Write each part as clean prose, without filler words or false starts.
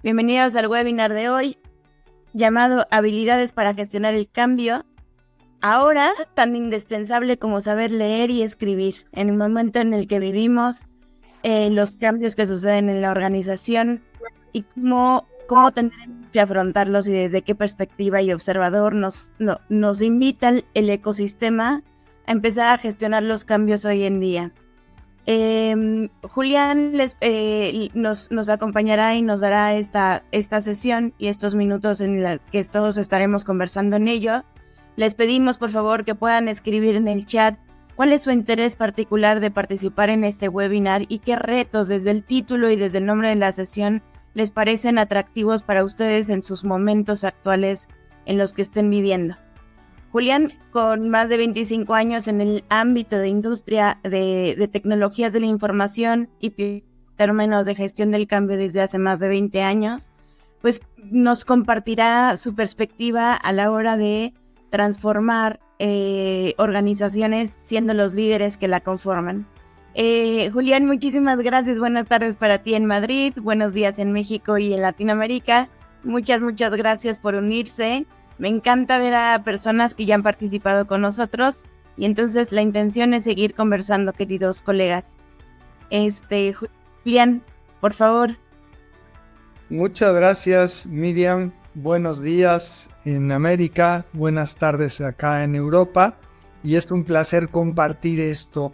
Bienvenidos al webinar de hoy, llamado Habilidades para gestionar el cambio. Ahora, tan indispensable como saber leer y escribir, en el momento en el que vivimos, los cambios que suceden en la organización y cómo tendremos que afrontarlos y desde qué perspectiva y observador nos invita el ecosistema a empezar a gestionar los cambios hoy en día. Julián nos acompañará y nos dará esta sesión y estos minutos en los que todos estaremos conversando en ello. Les pedimos por favor que puedan escribir en el chat cuál es su interés particular de participar en este webinar y qué retos desde el título y desde el nombre de la sesión les parecen atractivos para ustedes en sus momentos actuales en los que estén viviendo. Julián, con más de 25 años en el ámbito de industria de tecnologías de la información y términos de gestión del cambio desde hace más de 20 años, pues nos compartirá su perspectiva a la hora de transformar organizaciones siendo los líderes que la conforman. Julián, muchísimas gracias. Buenas tardes para ti en Madrid, buenos días en México y en Latinoamérica. Muchas gracias por unirse. Me encanta ver a personas que ya han participado con nosotros y entonces la intención es seguir conversando, queridos colegas. Julián, por favor. Muchas gracias, Miriam. Buenos días en América, buenas tardes acá en Europa. Y es un placer compartir esto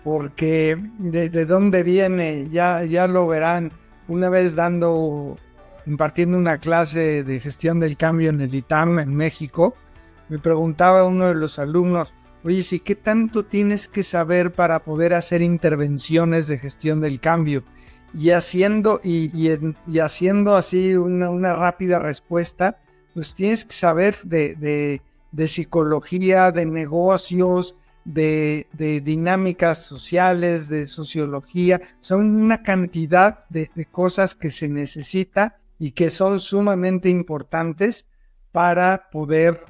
porque de dónde viene, ya lo verán. Una vez impartiendo una clase de gestión del cambio en el ITAM en México, me preguntaba uno de los alumnos, oye, ¿sí qué tanto tienes que saber para poder hacer intervenciones de gestión del cambio? Y haciendo así una rápida respuesta, pues tienes que saber de psicología, de negocios, de dinámicas sociales, de sociología. Son una cantidad de cosas que se necesita y que son sumamente importantes para poder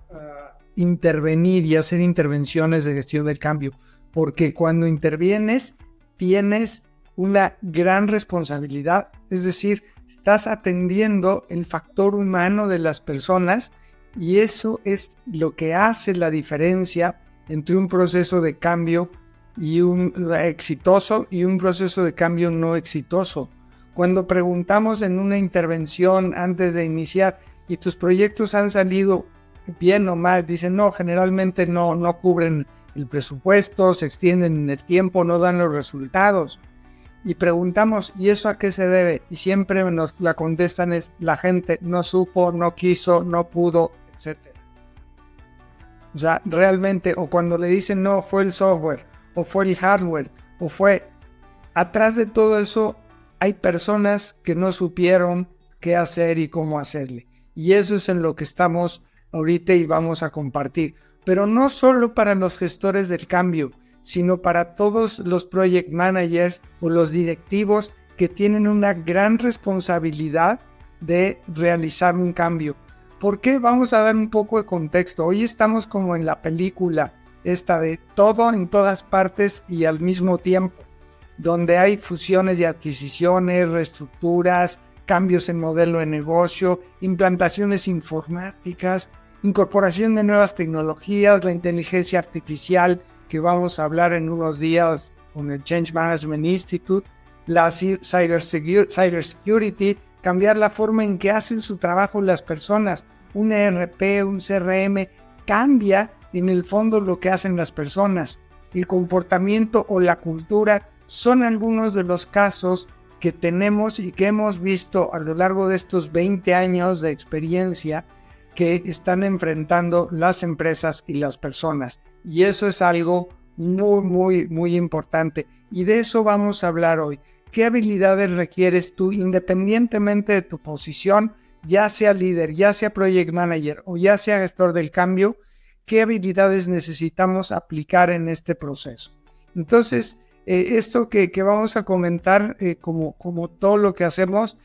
intervenir y hacer intervenciones de gestión del cambio. Porque cuando intervienes, tienes una gran responsabilidad, es decir, estás atendiendo el factor humano de las personas y eso es lo que hace la diferencia entre un proceso de cambio y un exitoso y un proceso de cambio no exitoso. Cuando preguntamos en una intervención antes de iniciar, ¿y tus proyectos han salido bien o mal? Dicen, no, generalmente no cubren el presupuesto, se extienden en el tiempo, no dan los resultados. Y preguntamos, ¿y eso a qué se debe? Y siempre nos la contestan es, la gente no supo, no quiso, no pudo, etc. O sea, realmente, o cuando le dicen, no, fue el software, o fue el hardware, o fue... Atrás de todo eso hay personas que no supieron qué hacer y cómo hacerle. Y eso es en lo que estamos ahorita y vamos a compartir. Pero no solo para los gestores del cambio, sino para todos los project managers o los directivos que tienen una gran responsabilidad de realizar un cambio. ¿Por qué? Vamos a dar un poco de contexto. Hoy estamos como en la película esta de todo en todas partes y al mismo tiempo, donde hay fusiones y adquisiciones, reestructuras, cambios en modelo de negocio, implantaciones informáticas, incorporación de nuevas tecnologías, la inteligencia artificial, que vamos a hablar en unos días con el Change Management Institute, la cybersecurity, cambiar la forma en que hacen su trabajo las personas. Un ERP, un CRM, cambia en el fondo lo que hacen las personas. El comportamiento o la cultura son algunos de los casos que tenemos y que hemos visto a lo largo de estos 20 años de experiencia que están enfrentando las empresas y las personas. Y eso es algo muy importante. Y de eso vamos a hablar hoy. ¿Qué habilidades requieres tú independientemente de tu posición, ya sea líder, ya sea project manager o ya sea gestor del cambio? ¿Qué habilidades necesitamos aplicar en este proceso? Entonces, esto que vamos a comentar, como todo lo que hacemos,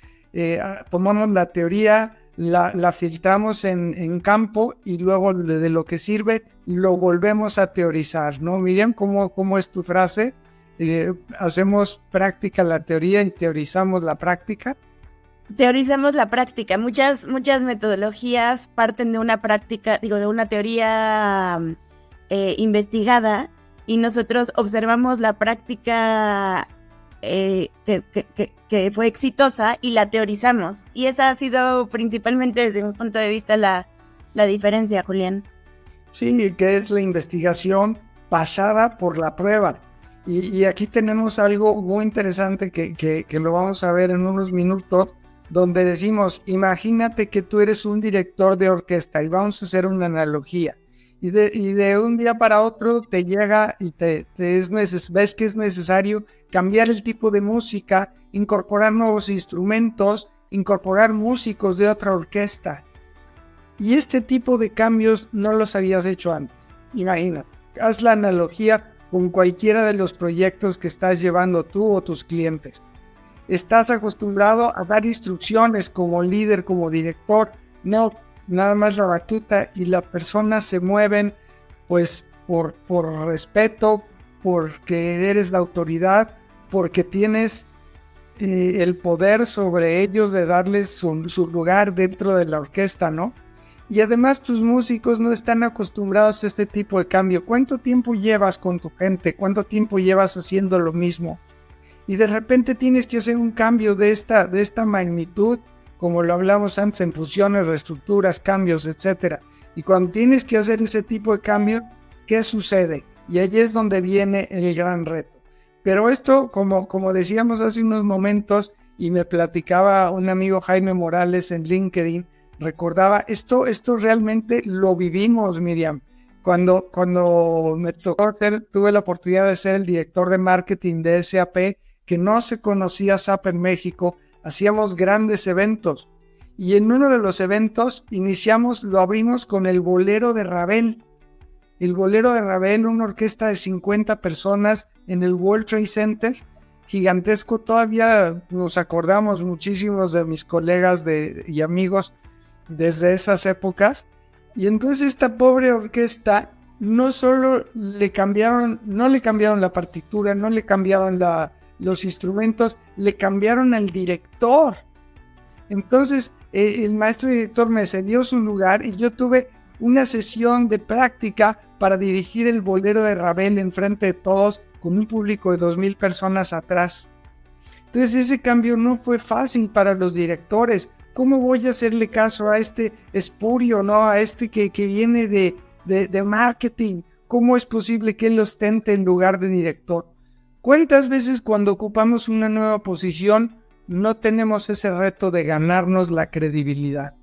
tomamos la teoría, la filtramos en campo y luego de lo que sirve lo volvemos a teorizar, ¿no? Miriam, ¿cómo es tu frase? Hacemos práctica la teoría y teorizamos la práctica. teorizamos la práctica. Muchas metodologías parten de una práctica, de una teoría investigada, y nosotros observamos la práctica que fue exitosa y la teorizamos. Y esa ha sido principalmente desde mi punto de vista la diferencia, Julián. Sí, que es la investigación pasada por la prueba. Y aquí tenemos algo muy interesante que lo vamos a ver en unos minutos, donde decimos, imagínate que tú eres un director de orquesta, y vamos a hacer una analogía. Y de un día para otro te llega y ves que es necesario cambiar el tipo de música, incorporar nuevos instrumentos, incorporar músicos de otra orquesta. Y este tipo de cambios no los habías hecho antes. Imagina, haz la analogía con cualquiera de los proyectos que estás llevando tú o tus clientes. Estás acostumbrado a dar instrucciones como líder, como director, no, nada más la batuta, y las personas se mueven pues por respeto, porque eres la autoridad, porque tienes el poder sobre ellos de darles su lugar dentro de la orquesta, ¿no? Y además tus músicos no están acostumbrados a este tipo de cambio. ¿Cuánto tiempo llevas con tu gente? ¿Cuánto tiempo llevas haciendo lo mismo? Y de repente tienes que hacer un cambio de esta magnitud, como lo hablamos antes en fusiones, reestructuras, cambios, etc. Y cuando tienes que hacer ese tipo de cambio, ¿qué sucede? Y allí es donde viene el gran reto. Pero esto, como decíamos hace unos momentos, y me platicaba un amigo, Jaime Morales, en LinkedIn, recordaba, esto realmente lo vivimos, Miriam. Cuando me tocó tuve la oportunidad de ser el director de marketing de SAP, que no se conocía SAP en México, hacíamos grandes eventos. Y en uno de los eventos lo abrimos con el Bolero de Ravel. El Bolero de Ravel, una orquesta de 50 personas en el World Trade Center, gigantesco. Todavía nos acordamos muchísimos de mis colegas y amigos desde esas épocas. Y entonces esta pobre orquesta no solo no le cambiaron la partitura, no le cambiaron los instrumentos, le cambiaron al director. Entonces el maestro director me cedió su lugar y yo tuve una sesión de práctica para dirigir el Bolero de Ravel enfrente de todos, con un público de 2,000 personas atrás. Entonces ese cambio no fue fácil para los directores. ¿Cómo voy a hacerle caso a este espurio, ¿no? A este que viene de marketing? ¿Cómo es posible que él ostente en lugar de director? ¿Cuántas veces cuando ocupamos una nueva posición no tenemos ese reto de ganarnos la credibilidad?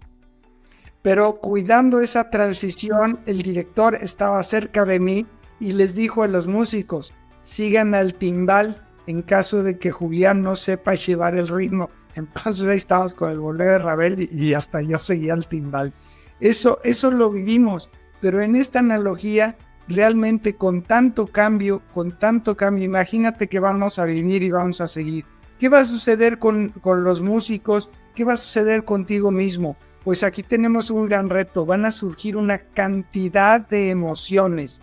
Pero cuidando esa transición, el director estaba cerca de mí y les dijo a los músicos, sigan al timbal en caso de que Julián no sepa llevar el ritmo. Entonces ahí estábamos con el Bolero de Ravel y hasta yo seguía al timbal. Eso lo vivimos, pero en esta analogía, realmente con tanto cambio, imagínate que vamos a vivir y vamos a seguir. ¿Qué va a suceder con los músicos? ¿Qué va a suceder contigo mismo? Pues aquí tenemos un gran reto, van a surgir una cantidad de emociones.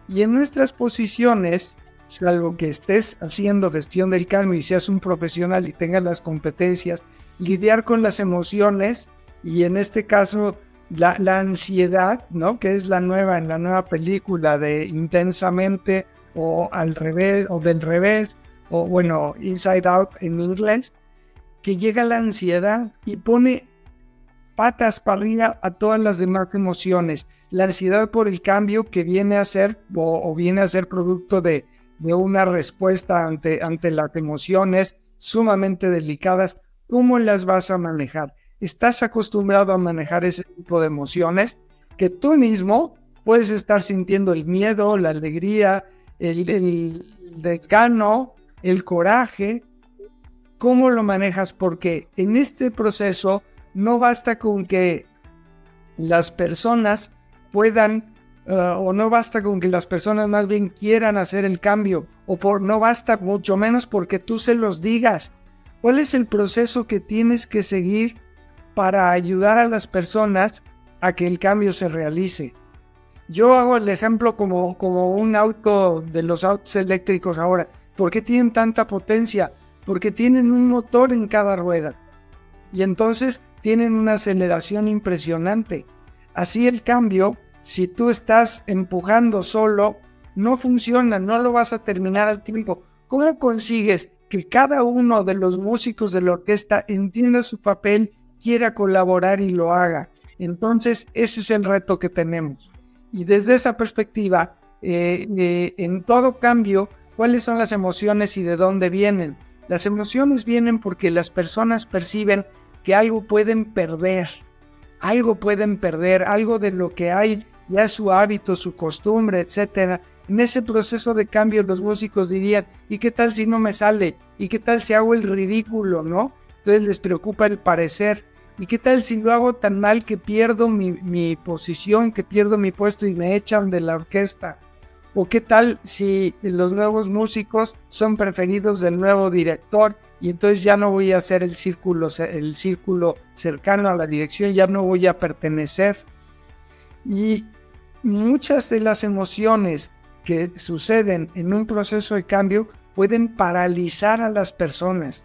Y en nuestras posiciones, salvo que estés haciendo gestión del cambio y seas un profesional y tengas las competencias, lidiar con las emociones, y en este caso la ansiedad, ¿no? Que es en la nueva película de Intensamente, o al revés, o del revés, o bueno, Inside Out en inglés, que llega la ansiedad y pone patas para arriba a todas las demás emociones. La ansiedad por el cambio que viene a ser o viene a ser producto de una respuesta ante las emociones sumamente delicadas. ¿Cómo las vas a manejar? ¿Estás acostumbrado a manejar ese tipo de emociones? Que tú mismo puedes estar sintiendo el miedo, la alegría, el desgano, el coraje. ¿Cómo lo manejas? Porque en este proceso no basta con que las personas puedan, o no basta con que las personas más bien quieran hacer el cambio, no basta mucho menos porque tú se los digas. ¿Cuál es el proceso que tienes que seguir para ayudar a las personas a que el cambio se realice? Yo hago el ejemplo como un auto, de los autos eléctricos ahora. ¿Por qué tienen tanta potencia? Porque tienen un motor en cada rueda. y entonces tienen una aceleración impresionante. Así el cambio, si tú estás empujando solo, no funciona, no lo vas a terminar al tiempo. ¿Cómo consigues que cada uno de los músicos de la orquesta entienda su papel, quiera colaborar y lo haga? Entonces, ese es el reto que tenemos. Y desde esa perspectiva, en todo cambio, ¿cuáles son las emociones y de dónde vienen? Las emociones vienen porque las personas perciben que algo pueden perder, algo de lo que hay, ya su hábito, su costumbre, etcétera. En ese proceso de cambio los músicos dirían, ¿y qué tal si no me sale? ¿Y qué tal si hago el ridículo, no? Entonces les preocupa el parecer. ¿Y qué tal si lo hago tan mal que pierdo mi posición, que pierdo mi puesto y me echan de la orquesta? ¿O qué tal si los nuevos músicos son preferidos del nuevo director y entonces ya no voy a hacer el círculo cercano a la dirección, ya no voy a pertenecer? Y muchas de las emociones que suceden en un proceso de cambio pueden paralizar a las personas.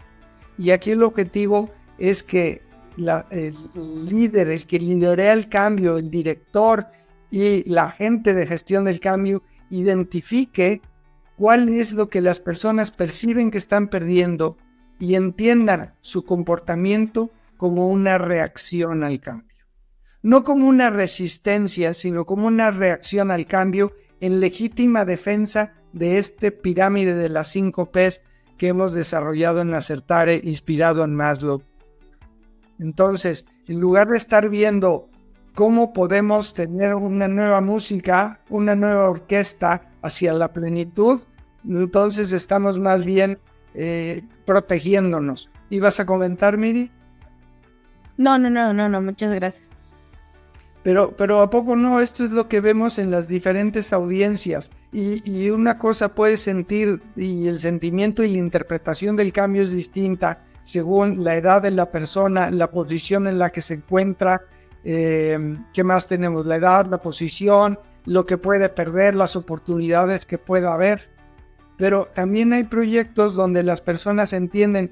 Y aquí el objetivo es que el líder, el que lidera el cambio, el director y la gente de gestión del cambio identifique cuál es lo que las personas perciben que están perdiendo y entiendan su comportamiento como una reacción al cambio. No como una resistencia, sino como una reacción al cambio en legítima defensa de este pirámide de las 5 P's que hemos desarrollado en Acertare, inspirado en Maslow. Entonces, en lugar de estar viendo cómo podemos tener una nueva música, una nueva orquesta hacia la plenitud, entonces estamos más bien protegiéndonos. ¿Ibas a comentar, Miri? No, muchas gracias. Pero ¿a poco no? Esto es lo que vemos en las diferentes audiencias. Y una cosa puedes sentir, y el sentimiento y la interpretación del cambio es distinta según la edad de la persona, la posición en la que se encuentra. ¿Qué más tenemos? La edad, la posición, lo que puede perder, las oportunidades que pueda haber. Pero también hay proyectos donde las personas entienden,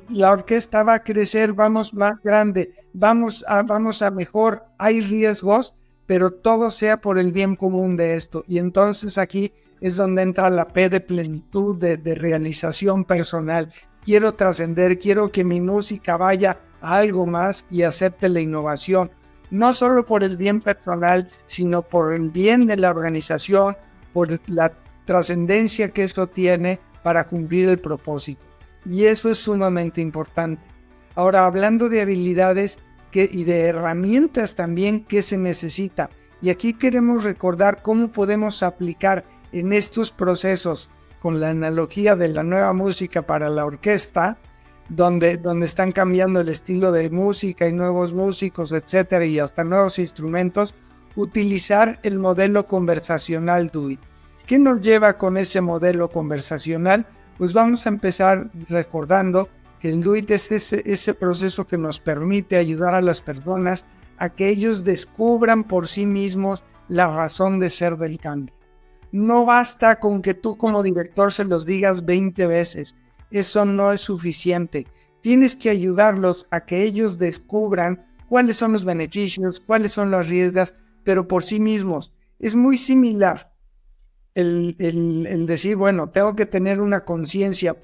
la orquesta va a crecer, vamos más grande, vamos a mejor, hay riesgos, pero todo sea por el bien común de esto. Y entonces aquí es donde entra la P de plenitud, de realización personal. Quiero trascender, quiero que mi música vaya a algo más y acepte la innovación, no solo por el bien personal, sino por el bien de la organización, por la trascendencia que esto tiene para cumplir el propósito. Y eso es sumamente importante. Ahora, hablando de habilidades y de herramientas también que se necesita, y aquí queremos recordar cómo podemos aplicar en estos procesos, con la analogía de la nueva música para la orquesta, donde están cambiando el estilo de música y nuevos músicos, etcétera, y hasta nuevos instrumentos, utilizar el modelo conversacional DUIT. ¿Qué nos lleva con ese modelo conversacional? Pues vamos a empezar recordando que el DUIT es ese proceso que nos permite ayudar a las personas a que ellos descubran por sí mismos la razón de ser del cambio. No basta con que tú como director se los digas 20 veces. Eso no es suficiente. Tienes que ayudarlos a que ellos descubran cuáles son los beneficios, cuáles son las riesgos, pero por sí mismos. Es muy similar el decir, bueno, tengo que tener una conciencia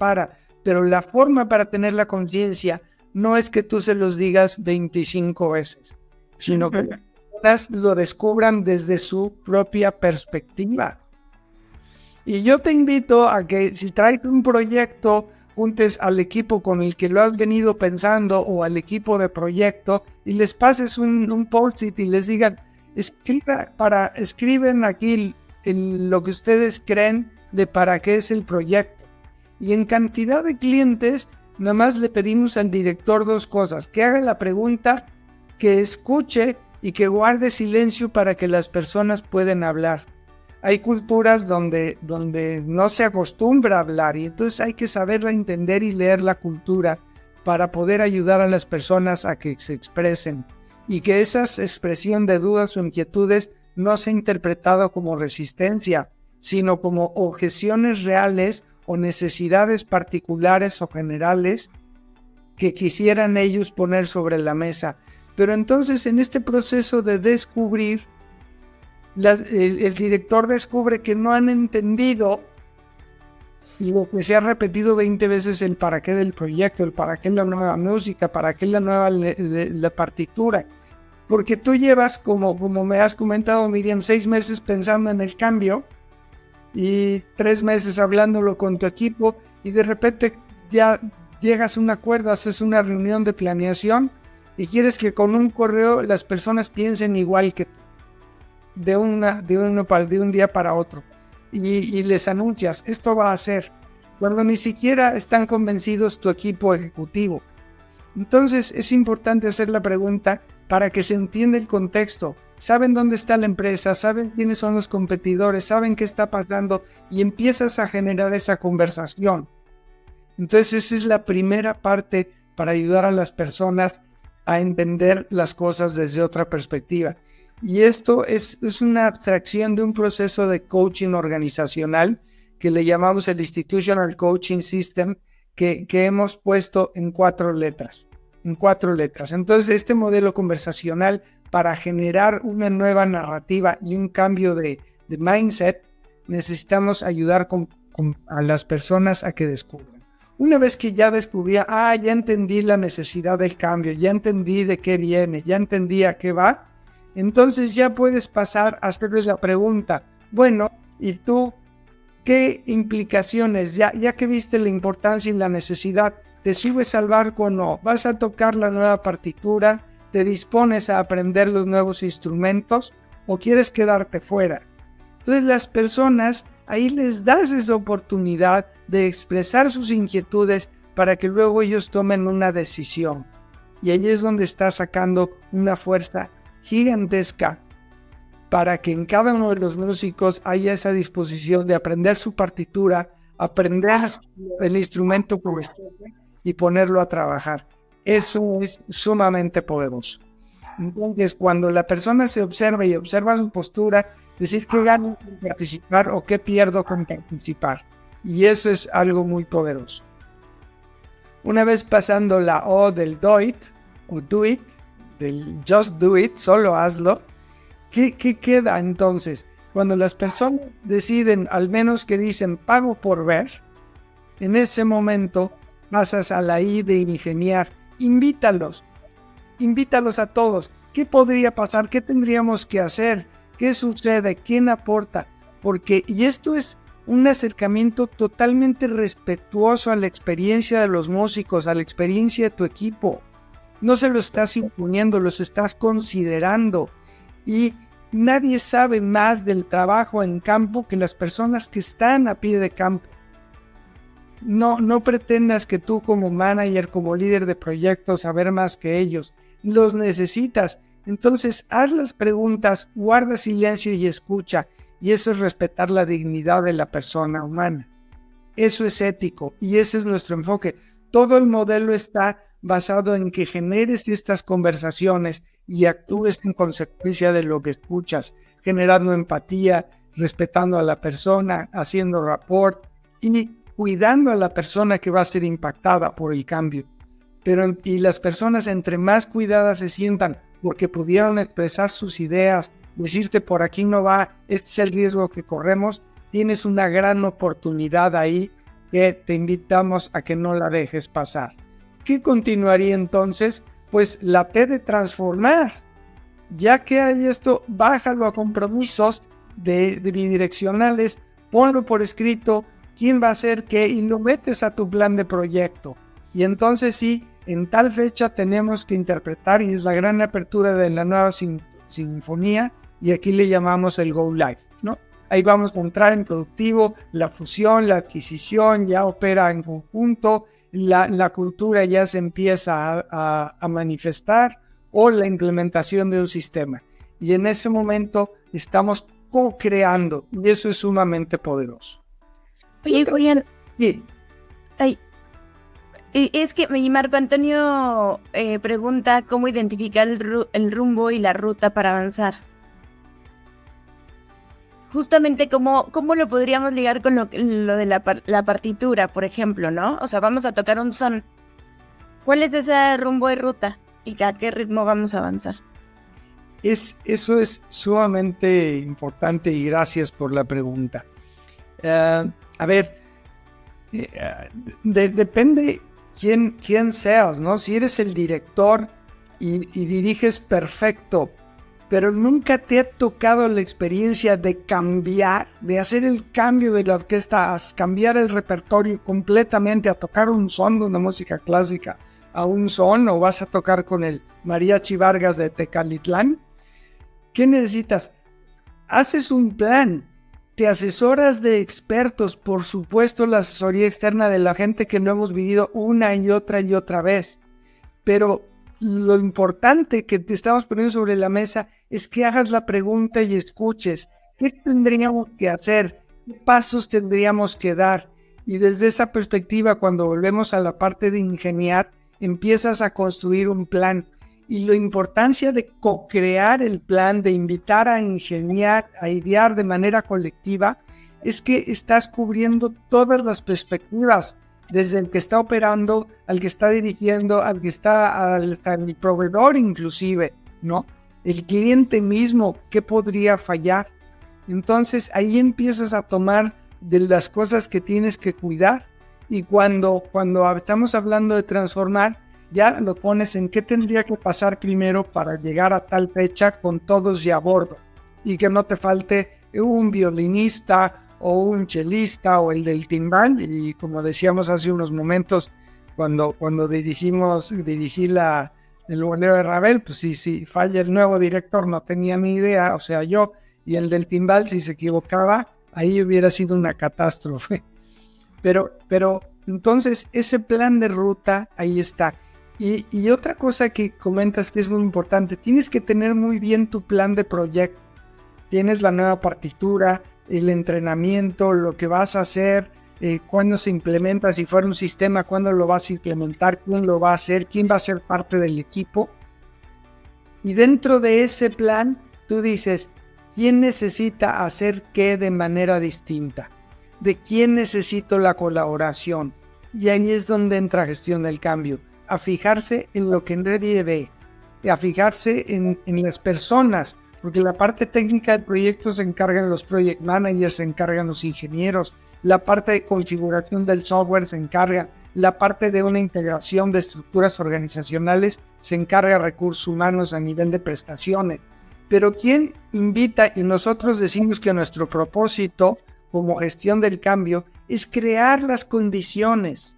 pero la forma para tener la conciencia no es que tú se los digas 25 veces, sino que lo descubran desde su propia perspectiva. Y yo te invito a que si traes un proyecto, juntes al equipo con el que lo has venido pensando o al equipo de proyecto y les pases un post-it y les digan, escriben aquí lo que ustedes creen de para qué es el proyecto. Y en cantidad de clientes, nada más le pedimos al director 2 cosas: que haga la pregunta, que escuche y que guarde silencio para que las personas puedan hablar. Hay culturas donde no se acostumbra a hablar y entonces hay que saberla entender y leer la cultura para poder ayudar a las personas a que se expresen y que esa expresión de dudas o inquietudes no sea interpretada como resistencia, sino como objeciones reales o necesidades particulares o generales que quisieran ellos poner sobre la mesa. Pero entonces en este proceso de descubrir, el director descubre que no han entendido y lo que se ha repetido 20 veces el para qué del proyecto, el para qué la nueva música, para qué la nueva la partitura. Porque tú llevas, como me has comentado, Miriam, 6 meses pensando en el cambio y 3 meses hablándolo con tu equipo y de repente ya llegas a un acuerdo, haces una reunión de planeación y quieres que con un correo las personas piensen igual que tú, de un día para otro. Y les anuncias, esto va a ser, cuando ni siquiera están convencidos tu equipo ejecutivo. Entonces es importante hacer la pregunta para que se entienda el contexto. Saben dónde está la empresa, saben quiénes son los competidores, saben qué está pasando y empiezas a generar esa conversación. Entonces esa es la primera parte para ayudar a las personas a entender las cosas desde otra perspectiva. Y esto es una abstracción de un proceso de coaching organizacional que le llamamos el Institutional Coaching System, que hemos puesto en 4 letras. Entonces, este modelo conversacional, para generar una nueva narrativa y un cambio de mindset, necesitamos ayudar a las personas a que descubran. Una vez que ya descubría, ya entendí la necesidad del cambio, ya entendí de qué viene, ya entendí a qué va, entonces ya puedes pasar a hacerles la pregunta, bueno, ¿y tú qué implicaciones? Ya que viste la importancia y la necesidad, ¿te subes al barco o no? ¿Vas a tocar la nueva partitura? ¿Te dispones a aprender los nuevos instrumentos? ¿O quieres quedarte fuera? Entonces las personas, ahí les das esa oportunidad de expresar sus inquietudes para que luego ellos tomen una decisión. Y ahí es donde está sacando una fuerza gigantesca para que en cada uno de los músicos haya esa disposición de aprender su partitura, aprender el instrumento correspondiente y ponerlo a trabajar. Eso es sumamente poderoso. Entonces, cuando la persona se observa y observa su postura, decir qué gano con participar o qué pierdo con participar. Y eso es algo muy poderoso. Una vez pasando la O del do it o do it, del just do it, solo hazlo, ¿qué queda entonces? Cuando las personas deciden, al menos que dicen pago por ver, en ese momento pasas a la I de ingeniar. Invítalos a todos. ¿Qué podría pasar? ¿Qué tendríamos que hacer? ¿Qué sucede? ¿Quién aporta? Y esto es un acercamiento totalmente respetuoso a la experiencia de los músicos, a la experiencia de tu equipo. No se lo estás imponiendo, los estás considerando. Y nadie sabe más del trabajo en campo que las personas que están a pie de campo. No pretendas que tú como manager, como líder de proyectos, saber más que ellos. Los necesitas. Entonces, haz las preguntas, guarda silencio y escucha. Y eso es respetar la dignidad de la persona humana. Eso es ético y ese es nuestro enfoque. Todo el modelo está basado en que generes estas conversaciones y actúes en consecuencia de lo que escuchas, generando empatía, respetando a la persona, haciendo rapport y cuidando a la persona que va a ser impactada por el cambio. Y las personas, entre más cuidadas se sientan porque pudieron expresar sus ideas, decirte por aquí no va, este es el riesgo que corremos, tienes una gran oportunidad ahí que te invitamos a que no la dejes pasar. ¿Qué continuaría entonces? Pues la T de transformar. Ya que hay esto, bájalo a compromisos bidireccionales, ponlo por escrito, quién va a hacer qué y lo metes a tu plan de proyecto. Y entonces sí, en tal fecha tenemos que interpretar y es la gran apertura de la nueva sinfonía y aquí le llamamos el Go Live, ¿no? Ahí vamos a entrar en productivo, la fusión, la adquisición ya opera en conjunto, la cultura ya se empieza a manifestar o la implementación de un sistema. Y en ese momento estamos co-creando y eso es sumamente poderoso. Oye, Julián. Sí. Es que Marco Antonio pregunta cómo identificar el rumbo y la ruta para avanzar. Justamente cómo lo podríamos ligar con lo de la partitura, por ejemplo, ¿no? O sea, vamos a tocar un son. ¿Cuál es ese rumbo y ruta? ¿Y a qué ritmo vamos a avanzar? Eso es sumamente importante y gracias por la pregunta. A ver, depende quién seas, ¿no? Si eres el director y diriges perfecto, pero nunca te ha tocado la experiencia de cambiar, de hacer el cambio de la orquesta, a cambiar el repertorio completamente, a tocar un son de una música clásica a un son, o vas a tocar con el Mariachi Vargas de Tecalitlán. ¿Qué necesitas? Haces un plan, te asesoras de expertos, por supuesto la asesoría externa de la gente que lo hemos vivido una y otra vez, pero lo importante que te estamos poniendo sobre la mesa es que hagas la pregunta y escuches qué tendríamos que hacer, qué pasos tendríamos que dar, y desde esa perspectiva, cuando volvemos a la parte de ingeniar, empiezas a construir un plan. Y la importancia de co-crear el plan, de invitar a ingeniar, a idear de manera colectiva, es que estás cubriendo todas las perspectivas, desde el que está operando, al que está dirigiendo, al que está al proveedor inclusive, ¿no? El cliente mismo, ¿qué podría fallar? Entonces ahí empiezas a tomar de las cosas que tienes que cuidar, y cuando estamos hablando de transformar, ya lo pones en qué tendría que pasar primero para llegar a tal fecha con todos ya a bordo, y que no te falte un violinista o un chelista o el del timbal. Y como decíamos hace unos momentos, cuando dirigí el bolero de Ravel, pues si falla el nuevo director, no tenía ni idea, o sea yo, y el del timbal, si se equivocaba, ahí hubiera sido una catástrofe. Pero entonces ese plan de ruta ahí está. Y otra cosa que comentas que es muy importante, tienes que tener muy bien tu plan de proyecto. Tienes la nueva partitura, el entrenamiento, lo que vas a hacer, cuándo se implementa, si fuera un sistema, cuándo lo vas a implementar, quién lo va a hacer, quién va a ser parte del equipo. Y dentro de ese plan, tú dices, ¿quién necesita hacer qué de manera distinta? ¿De quién necesito la colaboración? Y ahí es donde entra gestión del cambio, a fijarse en lo que nadie ve, a fijarse en las personas, porque la parte técnica del proyecto se encargan los project managers, se encargan los ingenieros, la parte de configuración del software se encarga, la parte de una integración de estructuras organizacionales se encarga recursos humanos a nivel de prestaciones. Pero ¿quién invita? Y nosotros decimos que nuestro propósito como gestión del cambio es crear las condiciones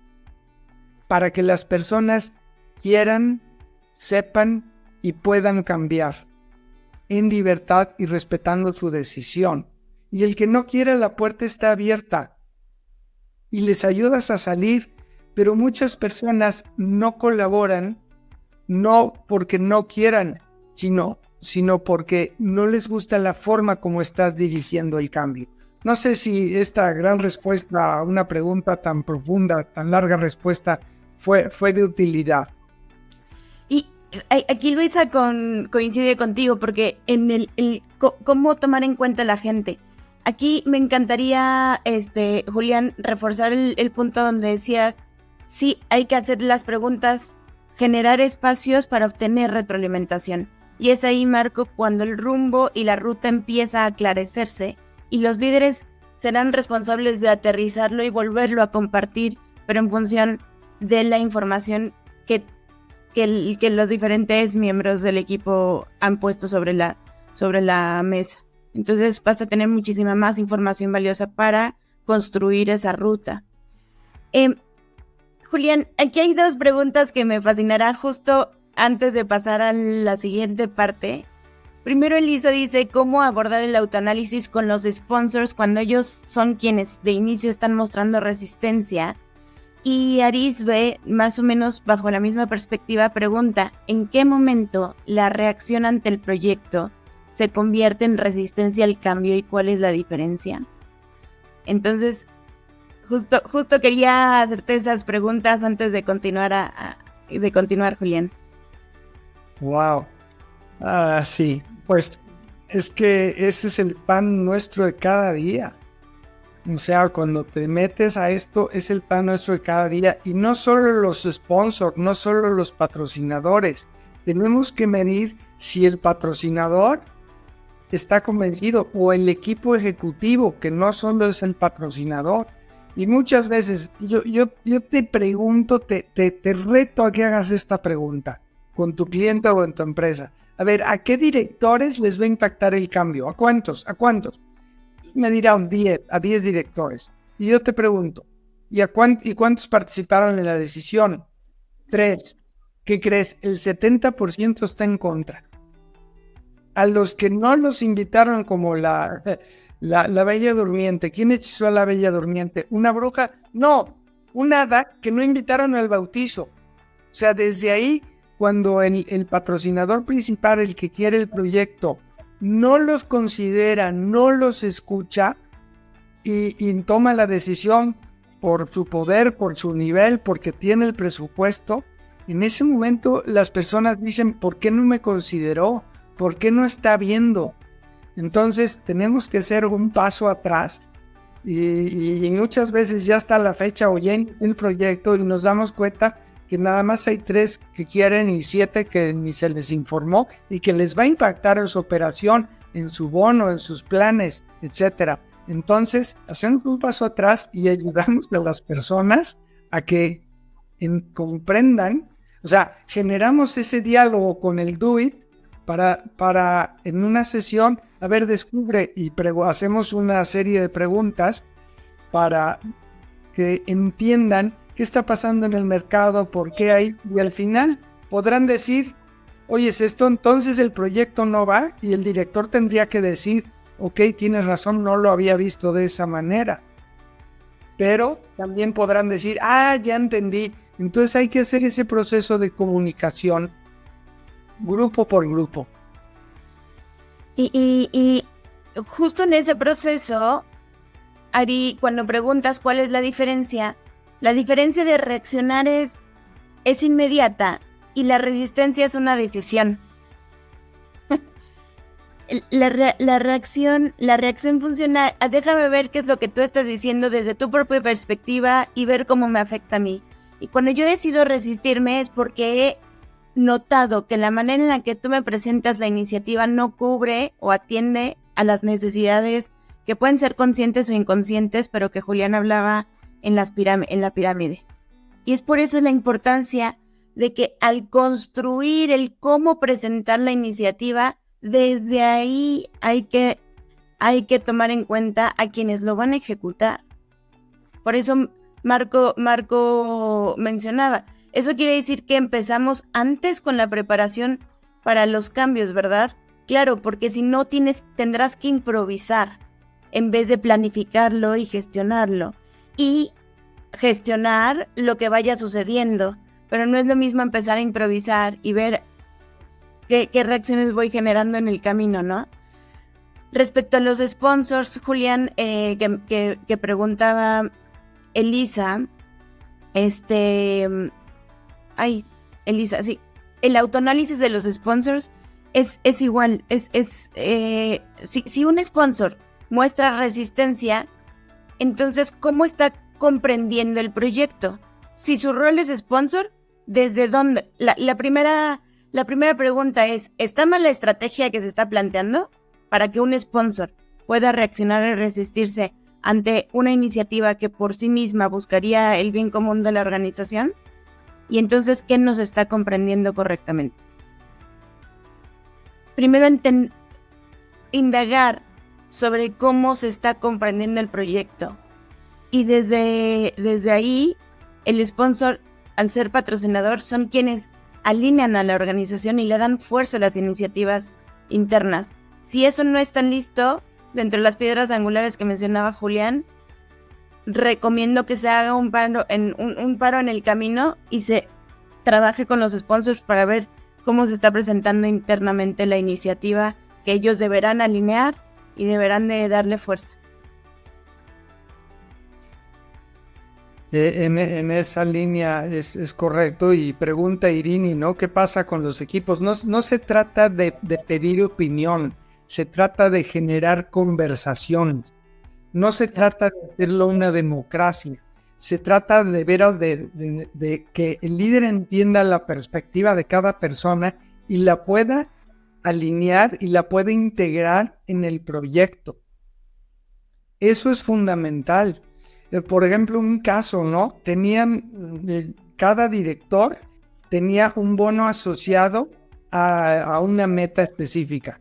para que las personas quieran, sepan y puedan cambiar en libertad y respetando su decisión. Y el que no quiera, la puerta está abierta y les ayudas a salir, pero muchas personas no colaboran, no porque no quieran, sino porque no les gusta la forma como estás dirigiendo el cambio. No sé si esta gran respuesta a una pregunta tan profunda, tan larga respuesta, fue de utilidad. Y aquí Luisa coincide contigo, porque en el cómo tomar en cuenta a la gente. Aquí me encantaría, Julián, reforzar el punto donde decías, sí, hay que hacer las preguntas, generar espacios para obtener retroalimentación. Y es ahí, Marco, cuando el rumbo y la ruta empieza a aclarecerse y los líderes serán responsables de aterrizarlo y volverlo a compartir, pero en función de la información que los diferentes miembros del equipo han puesto sobre la mesa. Entonces vas a tener muchísima más información valiosa para construir esa ruta. Julián, aquí hay dos preguntas que me fascinarán justo antes de pasar a la siguiente parte. Primero, Elisa dice cómo abordar el autoanálisis con los sponsors cuando ellos son quienes de inicio están mostrando resistencia. Y Arisbe, más o menos bajo la misma perspectiva, pregunta ¿en qué momento la reacción ante el proyecto se convierte en resistencia al cambio y cuál es la diferencia? Entonces, justo quería hacerte esas preguntas antes de continuar, Julián. Wow. Sí, pues es que ese es el pan nuestro de cada día. O sea, cuando te metes a esto, es el pan nuestro de cada día. Y no solo los sponsors, no solo los patrocinadores. Tenemos que medir si el patrocinador está convencido o el equipo ejecutivo, que no solo es el patrocinador. Y muchas veces yo te pregunto, te reto a que hagas esta pregunta con tu cliente o en tu empresa. A ver, ¿a qué directores les va a impactar el cambio? ¿A cuántos? ¿A cuántos? Me dirán 10, a 10 directores. Y yo te pregunto, ¿y cuántos participaron en la decisión? 3. ¿Qué crees? El 70% está en contra. A los que no los invitaron como la Bella Durmiente. ¿Quién hechizó a la Bella Durmiente? ¿Una bruja? No, un hada que no invitaron al bautizo. O sea, desde ahí, cuando el patrocinador principal, el que quiere el proyecto, no los considera, no los escucha y toma la decisión por su poder, por su nivel, porque tiene el presupuesto, en ese momento las personas dicen, ¿por qué no me consideró? ¿Por qué no está viendo? Entonces tenemos que hacer un paso atrás y muchas veces ya está la fecha o ya en el proyecto y nos damos cuenta que nada más hay 3 que quieren y 7 que ni se les informó y que les va a impactar en su operación, en su bono, en sus planes, etc. Entonces, hacemos un paso atrás y ayudamos a las personas a que comprendan, o sea, generamos ese diálogo con el Do It para en una sesión, a ver, descubre y hacemos una serie de preguntas para que entiendan qué está pasando en el mercado, por qué hay, y al final podrán decir, oye, es esto, entonces el proyecto no va, y el director tendría que decir, ok, tienes razón, no lo había visto de esa manera. Pero también podrán decir, ya entendí. Entonces hay que hacer ese proceso de comunicación grupo por grupo. Y justo en ese proceso, Ari, cuando preguntas cuál es la diferencia de reaccionar es inmediata y la resistencia es una decisión. La reacción funciona, déjame ver qué es lo que tú estás diciendo desde tu propia perspectiva y ver cómo me afecta a mí. Y cuando yo decido resistirme es porque he notado que la manera en la que tú me presentas la iniciativa no cubre o atiende a las necesidades que pueden ser conscientes o inconscientes, pero que Julián hablaba en la pirámide. Y es por eso la importancia de que al construir el cómo presentar la iniciativa, desde ahí hay que tomar en cuenta a quienes lo van a ejecutar. Por eso Marco mencionaba, eso quiere decir que empezamos antes con la preparación para los cambios, ¿verdad? Claro, porque si no tendrás que improvisar en vez de planificarlo y gestionarlo. Y gestionar lo que vaya sucediendo. Pero no es lo mismo empezar a improvisar y ver qué reacciones voy generando en el camino, ¿no? Respecto a los sponsors, Julián, que preguntaba Elisa, Elisa, sí, el autoanálisis de los sponsors es igual, si un sponsor muestra resistencia, entonces, ¿cómo está comprendiendo el proyecto? Si su rol es sponsor, ¿desde dónde? La primera pregunta es, ¿está mal la estrategia que se está planteando para que un sponsor pueda reaccionar y resistirse ante una iniciativa que por sí misma buscaría el bien común de la organización? Y entonces, ¿qué nos está comprendiendo correctamente? Primero, indagar sobre cómo se está comprendiendo el proyecto. Y desde ahí, el sponsor, al ser patrocinador, son quienes alinean a la organización y le dan fuerza a las iniciativas internas. Si eso no está listo, dentro de las piedras angulares que mencionaba Julián, recomiendo que se haga un paro en el camino y se trabaje con los sponsors para ver cómo se está presentando internamente la iniciativa que ellos deberán alinear y deberán de darle fuerza. En esa línea es correcto. Y pregunta Irini, ¿no? ¿Qué pasa con los equipos? No se trata de pedir opinión, se trata de generar conversación. No se trata de hacerlo una democracia. Se trata de veras de que el líder entienda la perspectiva de cada persona y la pueda alinear y la pueda integrar en el proyecto. Eso es fundamental. Por ejemplo, un caso, ¿no? Cada director tenía un bono asociado a una meta específica.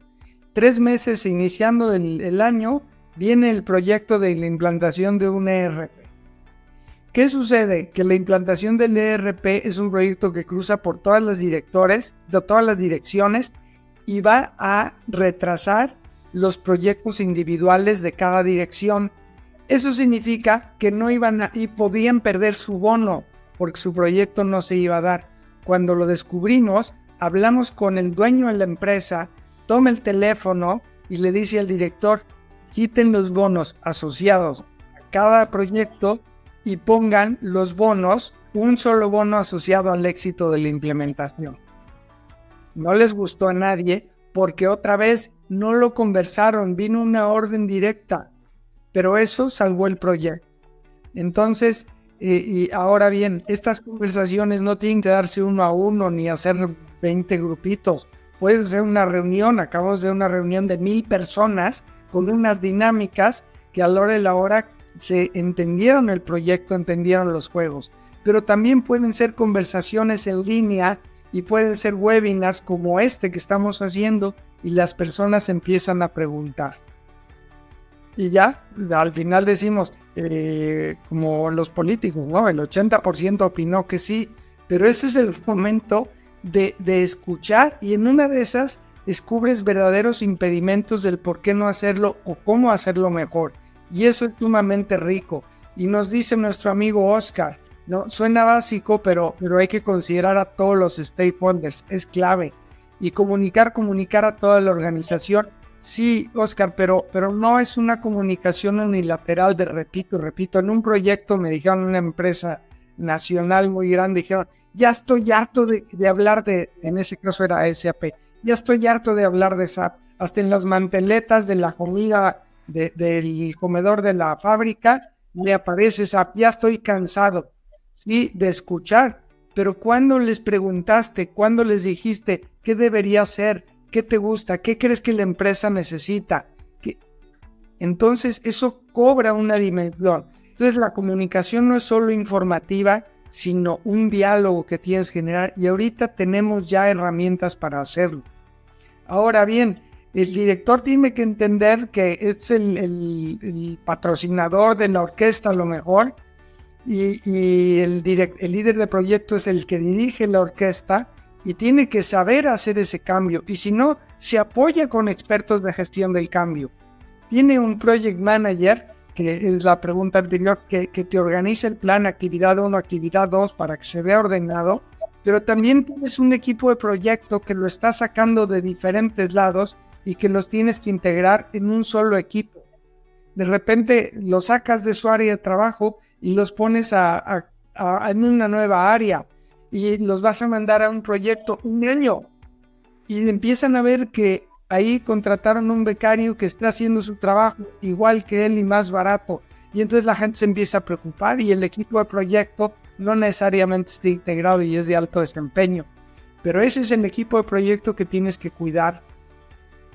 3 meses iniciando el año, viene el proyecto de la implantación de un ERP. ¿Qué sucede? Que la implantación del ERP es un proyecto que cruza por todas las direcciones y va a retrasar los proyectos individuales de cada dirección. Eso significa que podían perder su bono porque su proyecto no se iba a dar. Cuando lo descubrimos, hablamos con el dueño de la empresa, toma el teléfono y le dice al director: quiten los bonos asociados a cada proyecto y pongan los bonos, un solo bono asociado al éxito de la implementación. No les gustó a nadie porque otra vez no lo conversaron, vino una orden directa, pero eso salvó el proyecto. Entonces, y ahora bien, estas conversaciones no tienen que darse uno a uno ni hacer 20 grupitos. Puede ser una reunión, acabamos de una reunión de 1000 personas con unas dinámicas que a la hora de la hora se entendieron el proyecto, entendieron los juegos. Pero también pueden ser conversaciones en línea y pueden ser webinars como este que estamos haciendo y las personas empiezan a preguntar. Y ya, al final decimos, como los políticos, ¿no? El 80% opinó que sí, pero ese es el momento de escuchar y en una de esas descubres verdaderos impedimentos del por qué no hacerlo o cómo hacerlo mejor. Y eso es sumamente rico. Y nos dice nuestro amigo Oscar, ¿no? Suena básico, pero hay que considerar a todos los stakeholders, es clave. Y comunicar a toda la organización. Sí, Oscar, pero no es una comunicación unilateral de repito. En un proyecto me dijeron, una empresa nacional muy grande, dijeron, ya estoy harto de hablar en ese caso era SAP, ya estoy harto de hablar de SAP. Hasta en las manteletas de la comida del comedor de la fábrica le aparece SAP, ya estoy cansado, ¿sí? De escuchar. Pero cuando les preguntaste, cuando les dijiste qué debería hacer, qué te gusta, qué crees que la empresa necesita, entonces eso cobra una dimensión. Entonces la comunicación no es solo informativa, sino un diálogo que tienes que generar, y ahorita tenemos ya herramientas para hacerlo. Ahora bien, el director tiene que entender que es el patrocinador de la orquesta a lo mejor, y el líder de proyecto es el que dirige la orquesta y tiene que saber hacer ese cambio, y si no, se apoya con expertos de gestión del cambio. Tiene un project manager, que es la pregunta anterior, que te organiza el plan actividad 1, actividad 2 para que se vea ordenado, pero también tienes un equipo de proyecto que lo está sacando de diferentes lados y que los tienes que integrar en un solo equipo. De repente los sacas de su área de trabajo y los pones en una nueva área y los vas a mandar a un proyecto un año, y empiezan a ver que ahí contrataron un becario que está haciendo su trabajo igual que él y más barato, y entonces la gente se empieza a preocupar y el equipo de proyecto no necesariamente está integrado y es de alto desempeño, pero ese es el equipo de proyecto que tienes que cuidar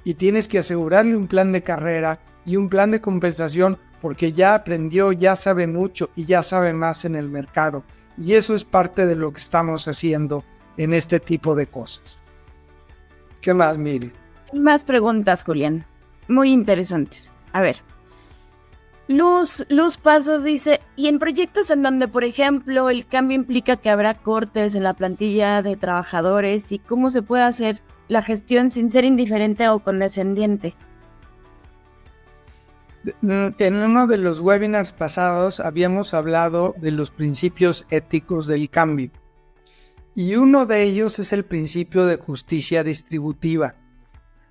y tienes que asegurarle un plan de carrera y un plan de compensación, porque ya aprendió, ya sabe mucho y ya sabe más en el mercado, y eso es parte de lo que estamos haciendo en este tipo de cosas. ¿Qué más, Miri? Más preguntas, Julián. Muy interesantes. A ver. Luz Pasos dice, y en proyectos en donde, por ejemplo, el cambio implica que habrá cortes en la plantilla de trabajadores, ¿y cómo se puede hacer la gestión sin ser indiferente o condescendiente? En uno de los webinars pasados habíamos hablado de los principios éticos del cambio. Y uno de ellos es el principio de justicia distributiva.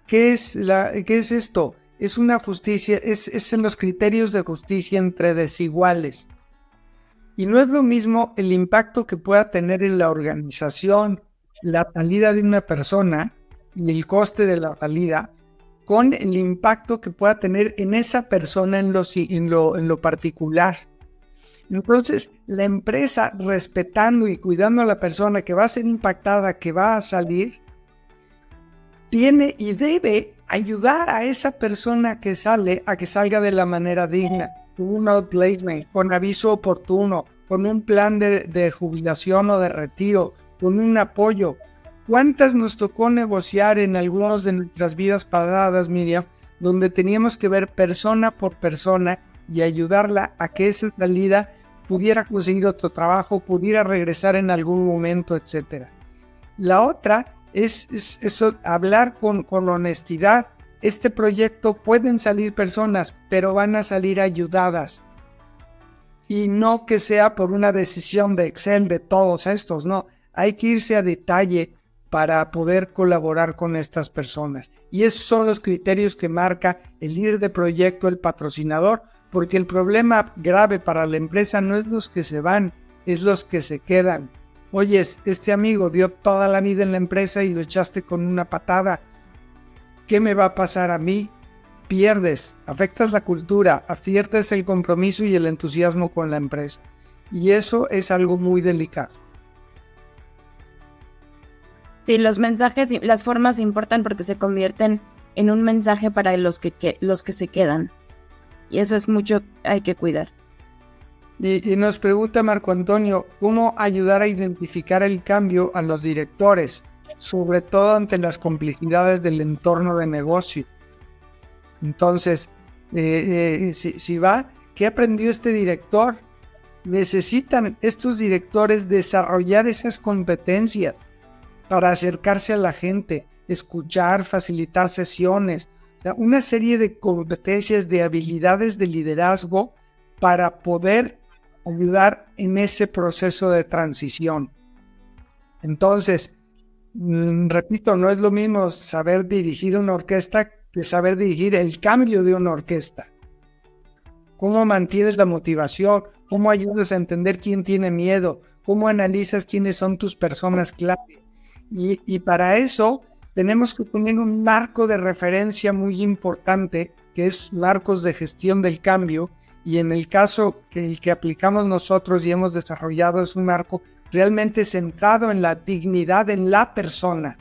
¿Qué es esto? Es una justicia, es en los criterios de justicia entre desiguales. Y no es lo mismo el impacto que pueda tener en la organización la salida de una persona y el coste de la salida, con el impacto que pueda tener en esa persona en lo particular. Entonces, la empresa, respetando y cuidando a la persona que va a ser impactada, que va a salir, tiene y debe ayudar a esa persona que sale a que salga de la manera digna, con un outplacement, con aviso oportuno, con un plan de jubilación o de retiro, con un apoyo. ¿Cuántas nos tocó negociar en algunas de nuestras vidas pasadas, Miriam, donde teníamos que ver persona por persona y ayudarla a que esa salida pudiera conseguir otro trabajo, pudiera regresar en algún momento, etcétera? La otra es eso, hablar con honestidad. Este proyecto pueden salir personas, pero van a salir ayudadas. Y no que sea por una decisión de Excel de todos estos, no. Hay que irse a detalle para poder colaborar con estas personas. Y esos son los criterios que marca el líder de proyecto, el patrocinador, porque el problema grave para la empresa no es los que se van, es los que se quedan. Oye, este amigo dio toda la vida en la empresa y lo echaste con una patada. ¿Qué me va a pasar a mí? Pierdes, afectas la cultura, afiertes el compromiso y el entusiasmo con la empresa. Y eso es algo muy delicado. Sí, los mensajes y las formas importan porque se convierten en un mensaje para los que se quedan. Y eso es mucho, hay que cuidar. Y nos pregunta Marco Antonio, ¿cómo ayudar a identificar el cambio a los directores, sobre todo ante las complejidades del entorno de negocio? Entonces, si va, ¿qué aprendió este director? Necesitan estos directores desarrollar esas competencias para acercarse a la gente, escuchar, facilitar sesiones, o sea, una serie de competencias, de habilidades de liderazgo para poder ayudar en ese proceso de transición. Entonces, repito, no es lo mismo saber dirigir una orquesta que saber dirigir el cambio de una orquesta. ¿Cómo mantienes la motivación? ¿Cómo ayudas a entender quién tiene miedo? ¿Cómo analizas quiénes son tus personas clave? Y para eso tenemos que poner un marco de referencia muy importante, que es marcos de gestión del cambio, y en el caso que el que aplicamos nosotros y hemos desarrollado es un marco realmente centrado en la dignidad en la persona,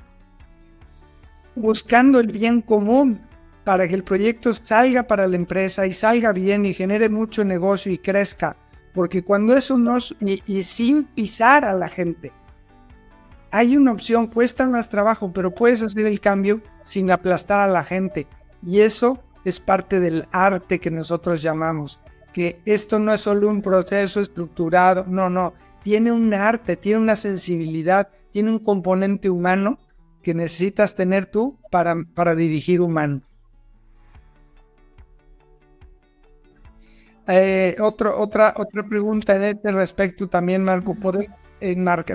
buscando el bien común para que el proyecto salga para la empresa y salga bien y genere mucho negocio y crezca, porque cuando eso no, y sin pisar a la gente, hay una opción, cuesta más trabajo, pero puedes hacer el cambio sin aplastar a la gente. Y eso es parte del arte que nosotros llamamos, que esto no es solo un proceso estructurado, no, tiene un arte, tiene una sensibilidad, tiene un componente humano que necesitas tener tú para dirigir humano. Otra pregunta en este respecto también, Marco.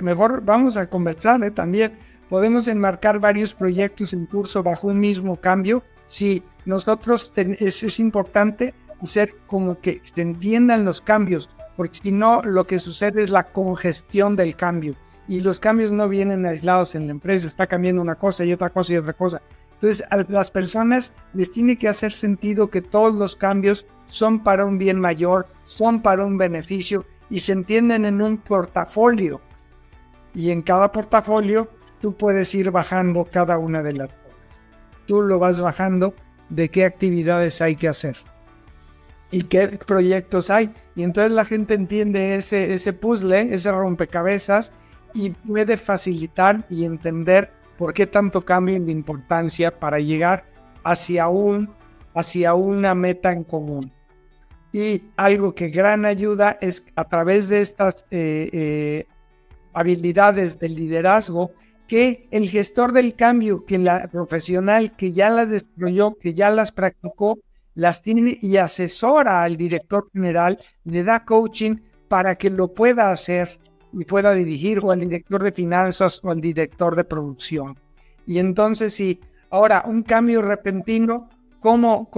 Mejor vamos a conversar también. ¿Podemos enmarcar varios proyectos en curso bajo un mismo cambio? Sí, nosotros es importante hacer como que se entiendan los cambios, porque si no, lo que sucede es la congestión del cambio. Y los cambios no vienen aislados en la empresa, está cambiando una cosa y otra cosa y otra cosa. Entonces, a las personas les tiene que hacer sentido que todos los cambios son para un bien mayor, son para un beneficio y se entienden en un portafolio. Y en cada portafolio tú puedes ir bajando cada una de las cosas. Tú lo vas bajando de qué actividades hay que hacer y qué proyectos hay. Y entonces la gente entiende ese puzzle, ese rompecabezas, y puede facilitar y entender por qué tanto cambio de importancia para llegar hacia una meta en común. Y algo que gran ayuda es a través de estas habilidades del liderazgo, que el gestor del cambio, que la profesional que ya las desarrolló, que ya las practicó, las tiene y asesora al director general, le da coaching para que lo pueda hacer y pueda dirigir, o al director de finanzas o al director de producción. Y entonces, sí, ahora un cambio repentino, ¿cómo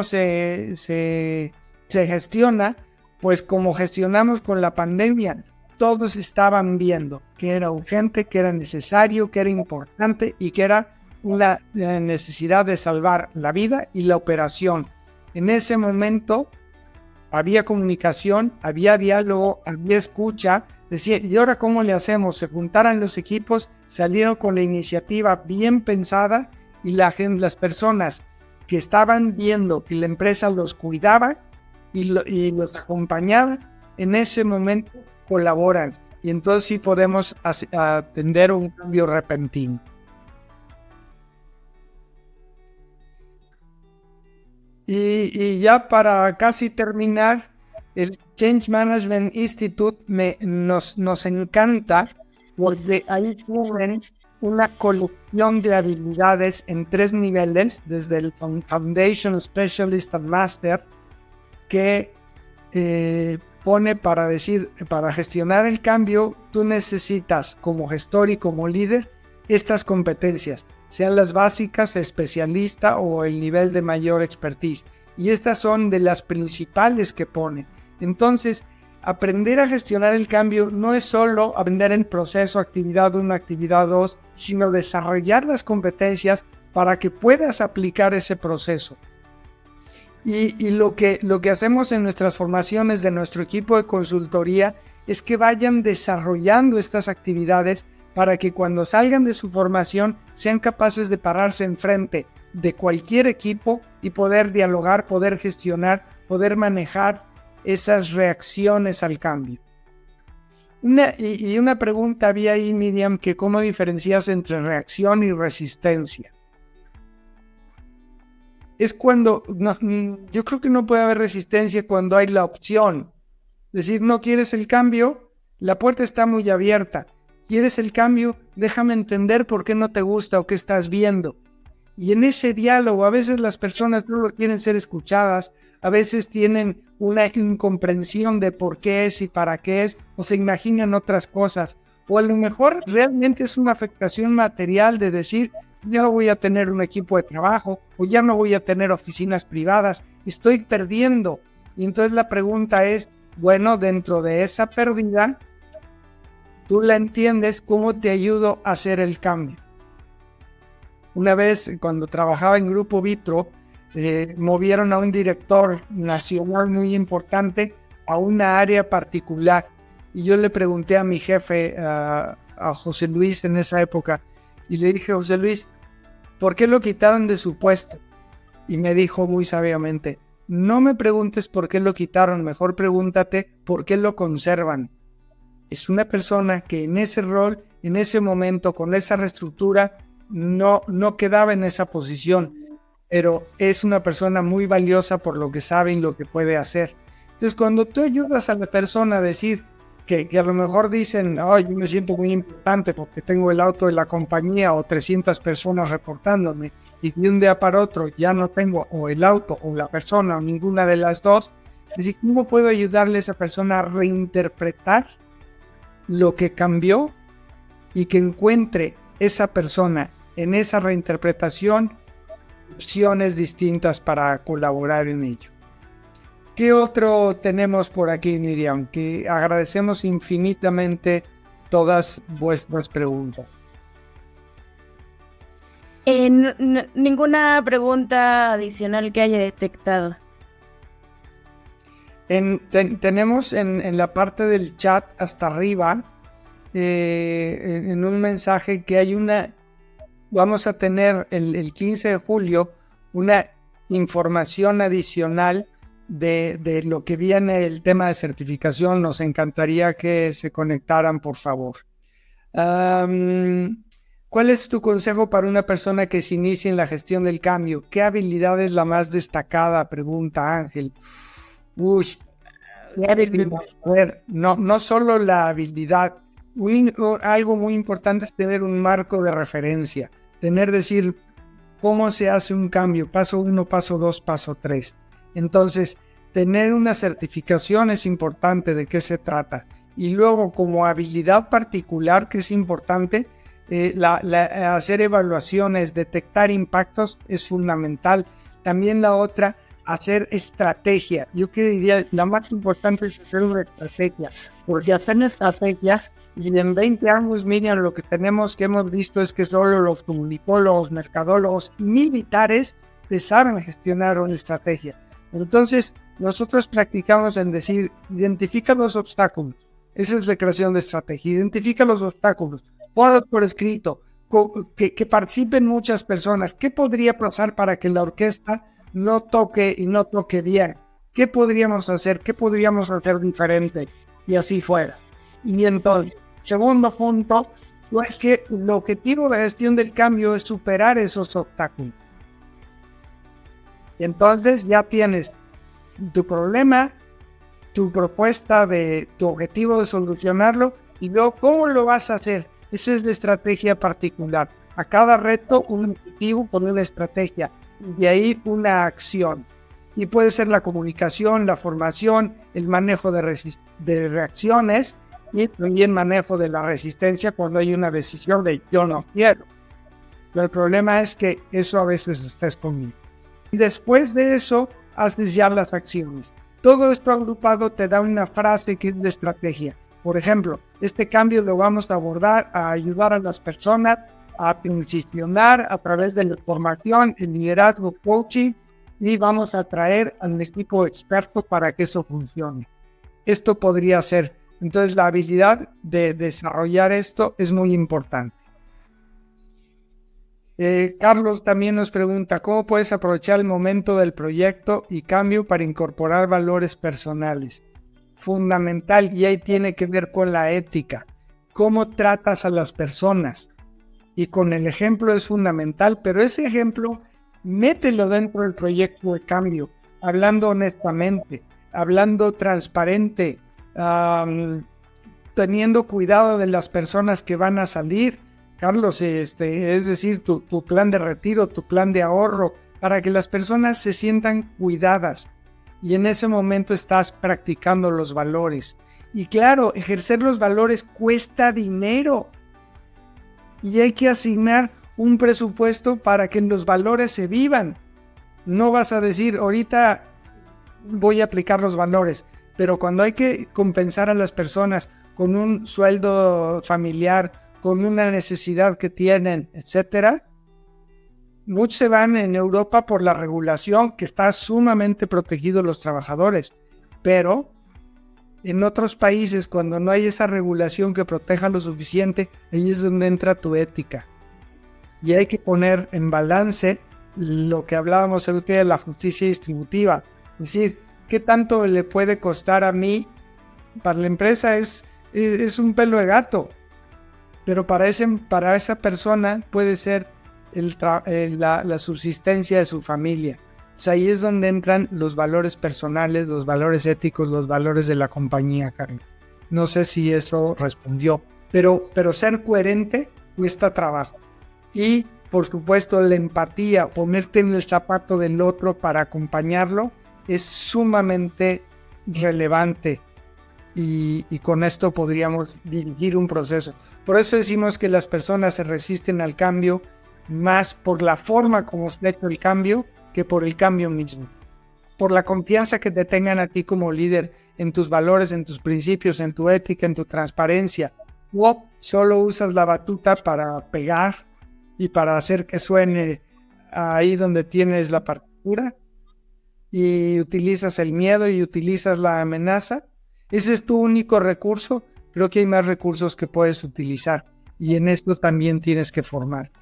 se gestiona? Pues como gestionamos con la pandemia. Todos estaban viendo que era urgente, que era necesario, que era importante y que era una necesidad de salvar la vida y la operación. En ese momento había comunicación, había diálogo, había escucha. Decía, ¿y ahora cómo le hacemos? Se juntaron los equipos, salieron con la iniciativa bien pensada y las personas que estaban viendo que la empresa los cuidaba y los acompañaba, en ese momento colaboran. Y entonces sí podemos atender un cambio repentino. Y ya para casi terminar, el Change Management Institute nos encanta porque ahí tienen una colección de habilidades en 3 niveles, desde el Foundation, Specialist and Master, que pone para gestionar el cambio, tú necesitas como gestor y como líder estas competencias, sean las básicas, especialista o el nivel de mayor expertise. Y estas son de las principales que pone. Entonces, aprender a gestionar el cambio no es solo aprender el proceso, actividad 1, actividad 2, sino desarrollar las competencias para que puedas aplicar ese proceso. Y lo que hacemos en nuestras formaciones de nuestro equipo de consultoría es que vayan desarrollando estas actividades para que cuando salgan de su formación sean capaces de pararse enfrente de cualquier equipo y poder dialogar, poder gestionar, poder manejar esas reacciones al cambio. Una pregunta había ahí, Miriam, que ¿cómo diferencias entre reacción y resistencia? Es cuando, yo creo que no puede haber resistencia cuando hay la opción. Es decir, no quieres el cambio, la puerta está muy abierta. ¿Quieres el cambio? Déjame entender por qué no te gusta o qué estás viendo. Y en ese diálogo, a veces las personas no quieren ser escuchadas, a veces tienen una incomprensión de por qué es y para qué es, o se imaginan otras cosas. O a lo mejor realmente es una afectación material de decir, ya no voy a tener un equipo de trabajo, o ya no voy a tener oficinas privadas, estoy perdiendo. Y entonces la pregunta es, bueno, dentro de esa pérdida, tú la entiendes, ¿cómo te ayudo a hacer el cambio? Una vez, cuando trabajaba en Grupo Vitro, movieron a un director nacional muy importante a una área particular. Y yo le pregunté a mi jefe, a José Luis en esa época, y le dije, José Luis, ¿por qué lo quitaron de su puesto? Y me dijo muy sabiamente, no me preguntes por qué lo quitaron, mejor pregúntate por qué lo conservan. Es una persona que en ese rol, en ese momento, con esa reestructura, no quedaba en esa posición, pero es una persona muy valiosa por lo que sabe y lo que puede hacer. Entonces, cuando tú ayudas a la persona a decir que a lo mejor dicen, yo me siento muy importante porque tengo el auto de la compañía o 300 personas reportándome, y de un día para otro ya no tengo o el auto o la persona o ninguna de las dos, es decir, ¿cómo puedo ayudarle a esa persona a reinterpretar lo que cambió y que encuentre esa persona en esa reinterpretación opciones distintas para colaborar en ello? ¿Qué otro tenemos por aquí, Miriam? Que agradecemos infinitamente todas vuestras preguntas. Ninguna pregunta adicional que haya detectado. Tenemos en la parte del chat hasta arriba, en un mensaje que vamos a tener el 15 de julio una información adicional de lo que viene el tema de certificación. Nos encantaría que se conectaran, por favor. ¿Cuál es tu consejo para una persona que se inicie en la gestión del cambio? ¿Qué habilidad es la más destacada? Pregunta Ángel. A ver, no solo la habilidad. Algo muy importante es tener un marco de referencia. Decir cómo se hace un cambio. Paso 1, paso 2, paso 3. Entonces, tener una certificación es importante de qué se trata. Y luego, como habilidad particular que es importante, hacer evaluaciones, detectar impactos es fundamental. También la otra, hacer estrategia. Yo diría, la más importante es hacer una estrategia, porque hacer una estrategia Y en 20 años, Miriam, lo que hemos visto es que solo los comunicólogos, mercadólogos y militares te saben gestionar una estrategia. Entonces, nosotros practicamos en decir, identifica los obstáculos. Esa es la creación de estrategia. Identifica los obstáculos. Ponlos por escrito. Que participen muchas personas. ¿Qué podría pasar para que la orquesta no toque y no toque bien? ¿Qué podríamos hacer? ¿Qué podríamos hacer diferente? Y así fuera. Y entonces, segundo punto, es que el objetivo de gestión del cambio es superar esos obstáculos. Y entonces ya tienes tu problema, tu propuesta de tu objetivo de solucionarlo y luego cómo lo vas a hacer. Esa es la estrategia particular. A cada reto un objetivo con una estrategia y de ahí una acción. Y puede ser la comunicación, la formación, el manejo de reacciones y también manejo de la resistencia cuando hay una decisión de yo no quiero. Pero el problema es que eso a veces está escondido. Y después de eso haces ya las acciones. Todo esto agrupado te da una frase que es de estrategia. Por ejemplo, este cambio lo vamos a abordar a ayudar a las personas a transicionar a través de la formación, el liderazgo, coaching, y vamos a traer al equipo experto para que eso funcione. Esto podría ser. Entonces, la habilidad de desarrollar esto es muy importante. Carlos también nos pregunta, ¿cómo puedes aprovechar el momento del proyecto y cambio para incorporar valores personales? Fundamental, y ahí tiene que ver con la ética. ¿Cómo tratas a las personas? Y con el ejemplo es fundamental, pero ese ejemplo mételo dentro del proyecto de cambio, hablando honestamente, hablando transparente, teniendo cuidado de las personas que van a salir. Carlos, es decir, tu plan de retiro, tu plan de ahorro, para que las personas se sientan cuidadas. Y en ese momento estás practicando los valores. Y claro, ejercer los valores cuesta dinero. Y hay que asignar un presupuesto para que los valores se vivan. No vas a decir, ahorita voy a aplicar los valores, pero cuando hay que compensar a las personas con un sueldo familiar, con una necesidad que tienen, etcétera, muchos se van en Europa por la regulación que está sumamente protegidos los trabajadores, pero en otros países cuando no hay esa regulación que proteja lo suficiente, ahí es donde entra tu ética. Y hay que poner en balance lo que hablábamos el otro día de la justicia distributiva. Es decir, ¿qué tanto le puede costar a mí? Para la empresa es un pelo de gato, pero para esa persona puede ser la subsistencia de su familia. O sea, ahí es donde entran los valores personales, los valores éticos, los valores de la compañía, Karen. No sé si eso respondió, pero ser coherente cuesta trabajo. Y, por supuesto, la empatía, ponerte en el zapato del otro para acompañarlo, es sumamente relevante. Y con esto podríamos dirigir un proceso. Por eso decimos que las personas se resisten al cambio más por la forma como se ha hecho el cambio que por el cambio mismo. Por la confianza que te tengan a ti como líder en tus valores, en tus principios, en tu ética, en tu transparencia. O solo usas la batuta para pegar y para hacer que suene ahí donde tienes la partitura y utilizas el miedo y utilizas la amenaza. Ese es tu único recurso. Creo que hay más recursos que puedes utilizar y en esto también tienes que formarte.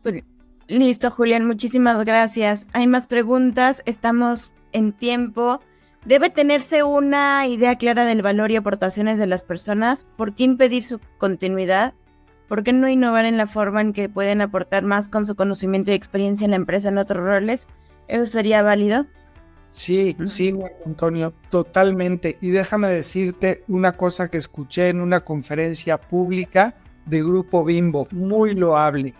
Pues, listo, Julián, muchísimas gracias. Hay más preguntas, estamos en tiempo. ¿Debe tenerse una idea clara del valor y aportaciones de las personas? ¿Por qué impedir su continuidad? ¿Por qué no innovar en la forma en que pueden aportar más con su conocimiento y experiencia en la empresa en otros roles? ¿Eso sería válido? Sí, Antonio, totalmente. Y déjame decirte una cosa que escuché en una conferencia pública de Grupo Bimbo, muy loable.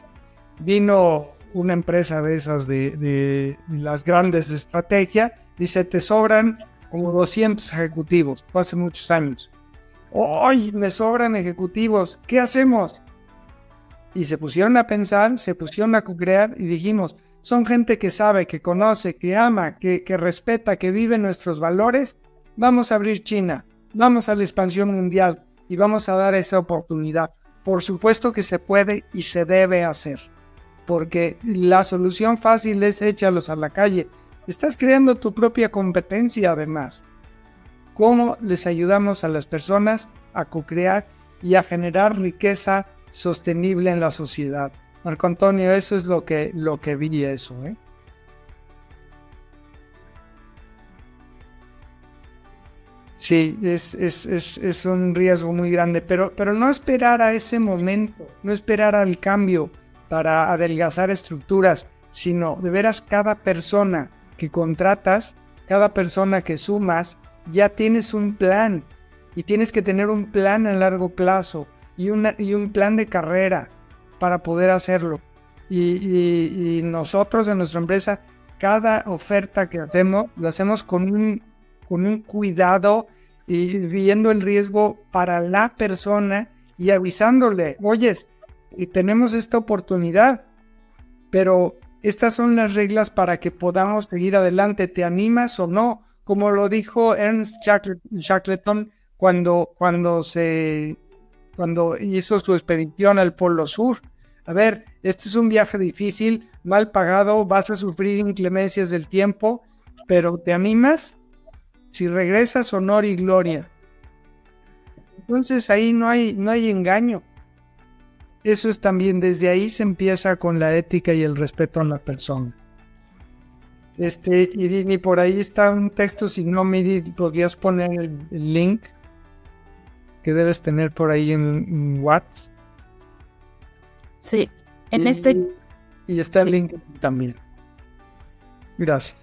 Vino una empresa de esas de las grandes de estrategia, dice, te sobran como 200 ejecutivos, fue hace muchos años. ¡Ay, me sobran ejecutivos! ¿Qué hacemos? Y se pusieron a pensar, se pusieron a co-crear y dijimos, son gente que sabe, que conoce, que ama, que respeta, que vive nuestros valores. Vamos a abrir China. vamos a la expansión mundial y vamos a dar esa oportunidad. Por supuesto que se puede y se debe hacer, porque la solución fácil es échalos a la calle. Estás creando tu propia competencia además. ¿Cómo les ayudamos a las personas a co-crear y a generar riqueza sostenible en la sociedad? Marco Antonio, eso es lo que vi eso, ¿eh? Sí, es un riesgo muy grande, pero no esperar a ese momento, no esperar al cambio para adelgazar estructuras, sino de veras cada persona que contratas, cada persona que sumas, ya tienes un plan y tienes que tener un plan a largo plazo y un plan de carrera para poder hacerlo. Y nosotros en nuestra empresa, cada oferta que hacemos, la hacemos con un cuidado y viendo el riesgo para la persona y avisándole, oyes, y tenemos esta oportunidad, pero estas son las reglas para que podamos seguir adelante, ¿te animas o no? Como lo dijo Ernst Shackleton cuando hizo su expedición al Polo Sur. A ver, este es un viaje difícil, mal pagado, vas a sufrir inclemencias del tiempo, pero ¿te animas? Si regresas, honor y gloria. Entonces ahí no hay engaño. Eso es también, desde ahí se empieza con la ética y el respeto a la persona. Y por ahí está un texto, si no, Miri, podrías poner el link que debes tener por ahí en WhatsApp. Sí, y está el link también. Gracias.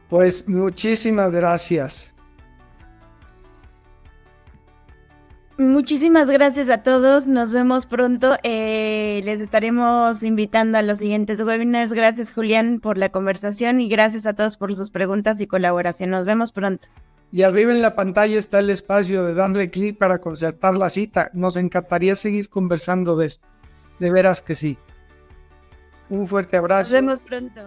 Pues muchísimas gracias. Muchísimas gracias a todos, nos vemos pronto, les estaremos invitando a los siguientes webinars. Gracias, Julián, por la conversación y gracias a todos por sus preguntas y colaboración. Nos vemos pronto. Y arriba en la pantalla está el espacio de darle clic para concertar la cita. Nos encantaría seguir conversando de esto. De veras que sí. Un fuerte abrazo. Nos vemos pronto.